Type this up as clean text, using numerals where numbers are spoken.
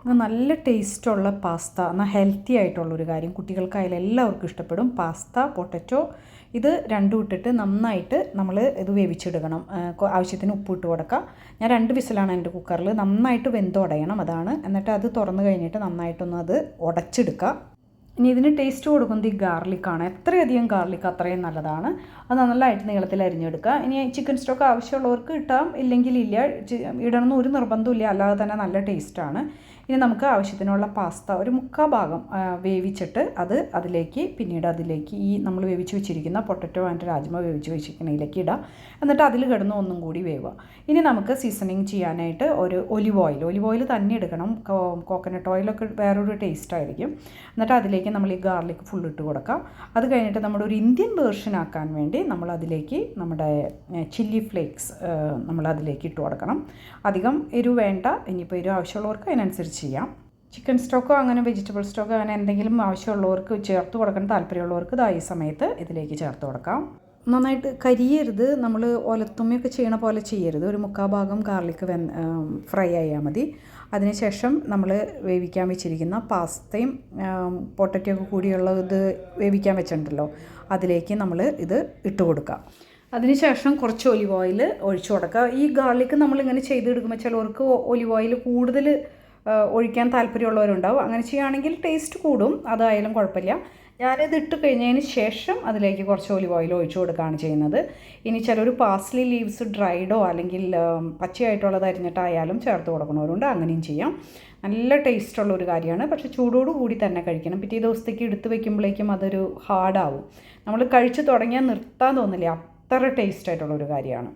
നല്ല ടേസ്റ്റുള്ള പാസ്ത എന്നാൽ ഹെൽത്തി ആയിട്ടുള്ളൊരു കാര്യം, കുട്ടികൾക്കായാലും എല്ലാവർക്കും ഇഷ്ടപ്പെടും. പാസ്ത, പൊട്ടറ്റോ ഇത് രണ്ടും ഇട്ടിട്ട് നന്നായിട്ട് നമ്മൾ ഇത് വേവിച്ചെടുക്കണം. ആവശ്യത്തിന് ഉപ്പ് ഇട്ട് കൊടുക്കുക. ഞാൻ 2 വിസിലാണ് എൻ്റെ കുക്കറിൽ. നന്നായിട്ട് വെന്തുടയണം, അതാണ്. എന്നിട്ട് അത് തുറന്ന് കഴിഞ്ഞിട്ട് നന്നായിട്ടൊന്ന് അത് ഉടച്ചെടുക്കുക. ഇനി ഇതിന് ടേസ്റ്റ് കൊടുക്കുന്നത് ഈ ഗാർലിക്കാണ്. എത്രയധികം ഗാർലിക്ക് അത്രയും നല്ലതാണ്. അത് നല്ലതായിട്ട് നീളത്തിൽ അരിഞ്ഞെടുക്കുക. ഇനി ചിക്കൻ സ്റ്റോക്ക് ആവശ്യമുള്ളവർക്ക് ഇട്ടാം, ഇല്ലെങ്കിൽ ഇല്ല. ഇടണമെന്ന് ഒരു നിർബന്ധമില്ല, അല്ലാതെ തന്നെ നല്ല ടേസ്റ്റാണ്. ഇനി നമുക്ക് ആവശ്യത്തിനുള്ള പാസ്ത ഒരു 3/4 ഭാഗം വേവിച്ചിട്ട് പിന്നീട് അതിലേക്ക് ഈ നമ്മൾ വേവിച്ച് വെച്ചിരിക്കുന്ന പൊട്ടറ്റോ ആൻഡ് രാജ്മ വേവിച്ച് വെച്ചിരിക്കുന്നതിലേക്ക് ഇടാം. എന്നിട്ട് അതിൽ കിടന്ന് ഒന്നും കൂടി വേവുക. ഇനി നമുക്ക് സീസണിങ് ചെയ്യാനായിട്ട് ഒരു ഒലിവ് ഓയിൽ തന്നെ എടുക്കണം. കോക്കനട്ട് ഓയിലൊക്കെ വേറൊരു ടേസ്റ്റ് ആയിരിക്കും. എന്നിട്ട് അതിലേക്ക് നമ്മൾ ഈ ഗാർലിക് ഫുൾ ഇട്ട് കൊടുക്കാം. അത് കഴിഞ്ഞിട്ട് നമ്മുടെ ഒരു ഇന്ത്യൻ വേർഷൻ ആക്കാൻ വേണ്ടി നമ്മളതിലേക്ക് നമ്മുടെ ചില്ലി ഫ്ലേക്സ് നമ്മളതിലേക്ക് ഇട്ട് കൊടുക്കണം. അധികം എരിവ് വേണ്ട. ഇനിയിപ്പോൾ എരിവ് ആവശ്യമുള്ളവർക്ക് അതിനനുസരിച്ച് ചെയ്യാം. ചിക്കൻ സ്റ്റോക്കോ അങ്ങനെ വെജിറ്റബിൾ സ്റ്റോക്കോ അങ്ങനെ എന്തെങ്കിലും ആവശ്യമുള്ളവർക്ക് ചേർത്ത് കൊടുക്കാൻ താല്പര്യമുള്ളവർക്ക് ഈ സമയത്ത് ഇതിലേക്ക് ചേർത്ത് കൊടുക്കാം. നന്നായിട്ട് കരിയരുത്, നമ്മൾ ഒലത്തുമ്മയൊക്കെ ചെയ്യണ പോലെ ചെയ്യരുത്. ഒരു 3/4 ഭാഗം ഗാർലിക്ക് ഫ്രൈ ആയാൽ മതി. അതിനുശേഷം നമ്മൾ വേവിക്കാൻ വെച്ചിരിക്കുന്ന പാസ്തയും പൊട്ടറ്റോ കൂടിയുള്ള ഇത് വേവിക്കാൻ വെച്ചിട്ടുണ്ടല്ലോ, അതിലേക്ക് നമ്മൾ ഇത് ഇട്ട് കൊടുക്കുക. അതിനുശേഷം കുറച്ച് ഒലിവ് ഓയിൽ ഒഴിച്ചു കൊടുക്കുക. ഈ ഗാർലിക്ക് നമ്മളിങ്ങനെ ചെയ്തെടുക്കുമ്പോൾ ചിലവർക്ക് ഒലിവ് ഓയിൽ കൂടുതൽ ഒഴിക്കാൻ താല്പര്യമുള്ളവരുണ്ടാവും. അങ്ങനെ ചെയ്യുകയാണെങ്കിൽ ടേസ്റ്റ് കൂടും, അതായാലും കുഴപ്പമില്ല. ഞാനിത് ഇട്ട് കഴിഞ്ഞതിന് ശേഷം അതിലേക്ക് കുറച്ച് ഒലിവ് ഓയിൽ ഒഴിച്ചു കൊടുക്കുകയാണ് ചെയ്യുന്നത്. ഇനി ചിലർ പാസ്ലി ലീവ്സ് ഡ്രൈഡോ അല്ലെങ്കിൽ പച്ചയായിട്ടുള്ളത് അരിഞ്ഞിട്ടായാലും ചേർത്ത് കൊടുക്കണവരുണ്ട്, അങ്ങനെയും ചെയ്യാം. നല്ല ടേസ്റ്റുള്ള ഒരു കാര്യമാണ്. പക്ഷേ ചൂടോട് കൂടി തന്നെ കഴിക്കണം. പിറ്റേ ദിവസത്തേക്ക് എടുത്ത് വയ്ക്കുമ്പോഴേക്കും അതൊരു ഹാർഡാവും. നമ്മൾ കഴിച്ച് തുടങ്ങിയാൽ നിർത്താൻ തോന്നില്ല, അത്ര ടേസ്റ്റ് ആയിട്ടുള്ളൊരു കാര്യമാണ്.